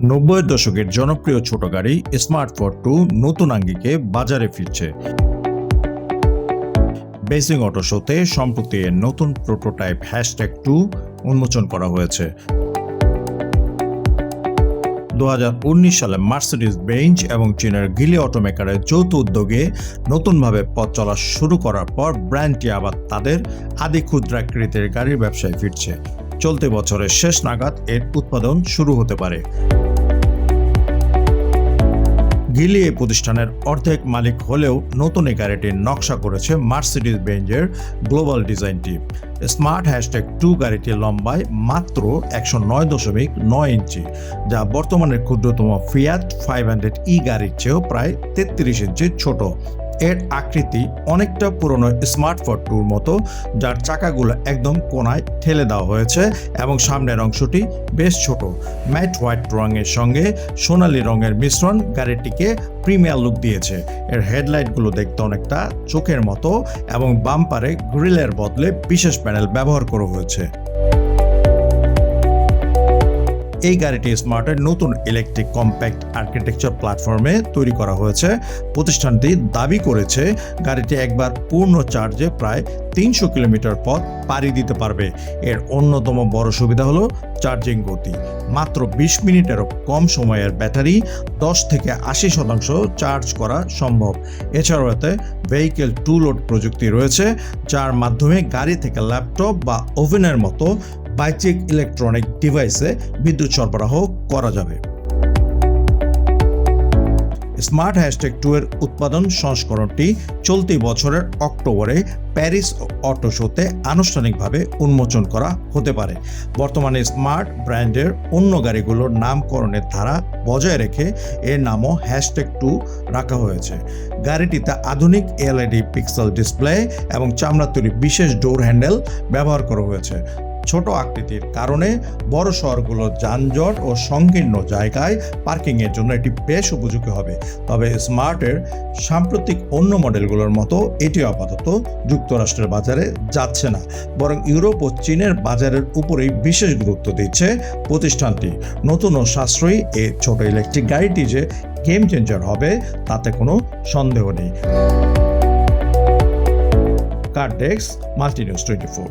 90-এর দশকের জনপ্রিয় ছোট গাড়ি স্মার্ট 4 নতুন আঙ্গিকে বাজারে ফিরছে। বেজিং অটো শোতে সম্প্রতি এর নতুন প্রোটোটাইপ #2 উন্মোচন করা হয়েছে। 2019 সালে মার্সিডিজ বেঞ্জ এবং চীনের গিলি অটোমেকারের যৌথ উদ্যোগে নতুনভাবে পথ চলা শুরু করার পর ব্র্যান্ডটি আবার তাদের আদি ক্ষুদ্রাকৃতির গাড়ির ব্যবসায় ফিরছে। চলতি বছরের শেষ নাগাদ এর উৎপাদন শুরু হতে পারে। গিলি এই প্রতিষ্ঠানের অর্ধেক মালিক হলেও নতুন এই গাড়িটির নকশা করেছে মার্সিডিজ বেঞ্জের গ্লোবাল ডিজাইন টিম। স্মার্ট #2 গাড়িটি লম্বায় মাত্র 109.9 ইঞ্চি, যা বর্তমানের ক্ষুদ্রতম ফিয়াট 500e গাড়ির চেয়েও প্রায় 33 ইঞ্চি ছোট। এর আকৃতি অনেকটা পুরনো স্মার্ট 4 মতো, যার চাকাগুলো একদম কোনায় ঠেলে দেওয়া হয়েছে এবং সামনের অংশটি বেশ ছোট। ম্যাট হোয়াইট রঙের সঙ্গে সোনালী রঙের মিশ্রণ গাড়িটিকে প্রিমিয়ার লুক দিয়েছে। এর হেডলাইটগুলো দেখতে অনেকটা চোখের মতো এবং বাম্পারে গ্রিলের বদলে বিশেষ প্যানেল ব্যবহার করা হয়েছে। এই গাড়িটি স্মার্টের নতুন ইলেকট্রিক কম্প্যাক্ট আর্কিটেকচার প্ল্যাটফর্মে তৈরি করা হয়েছে। প্রতিষ্ঠানটি দাবি করেছে গাড়িটি একবার পূর্ণ চার্জে প্রায় 300 কিলোমিটার পথ পাড়ি দিতে পারবে। এর অন্যতম বড় সুবিধা হলো চার্জিং গতি। মাত্র 20 মিনিটেরও কম সময়ের ব্যাটারি 10 থেকে 80% চার্জ করা সম্ভব। এছাড়াও এতে ভেহিকেল টু লোড প্রযুক্তি রয়েছে, যার মাধ্যমে গাড়ি থেকে ল্যাপটপ বা ওভেনের মতো বাহ্যিক ইলেকট্রনিক ডিভাইসে বিদ্যুৎ সরবরাহ করা যাবে। স্মার্ট #2 এর উৎপাদন সংস্করণটি চলতি বছরের অক্টোবরে প্যারিস অটো শোতে আনুষ্ঠানিকভাবে উন্মোচন করা হতে পারে। বর্তমানে স্মার্ট ব্র্যান্ডের অন্য গাড়িগুলোর নামকরণের ধারা বজায় রেখে এর নামও #2 রাখা হয়েছে। গাড়িটিতে আধুনিক LED পিক্সেল ডিসপ্লে এবং চামড়া তৈরি বিশেষ ডোর হ্যান্ডেল ব্যবহার করা হয়েছে। ছোট আকৃতির কারণে বড় শহরগুলোর যানজট ও সংকীর্ণ জায়গায় পার্কিংয়ের জন্য এটি বেশ উপযোগী হবে। তবে স্মার্টের সাম্প্রতিক অন্য মডেলগুলোর মতো এটি আপাতত যুক্তরাষ্ট্রের বাজারে যাচ্ছে না, বরং ইউরোপ ও চীনের বাজারের উপরেই বিশেষ গুরুত্ব দিচ্ছে প্রতিষ্ঠানটি। নতুন ও সাশ্রয়ী এই ছোট ইলেকট্রিক গাড়িটি যে গেম চেঞ্জার হবে তাতে কোনো সন্দেহ নেই। কার ডেস্ক, মাল্টিনিউজ 24।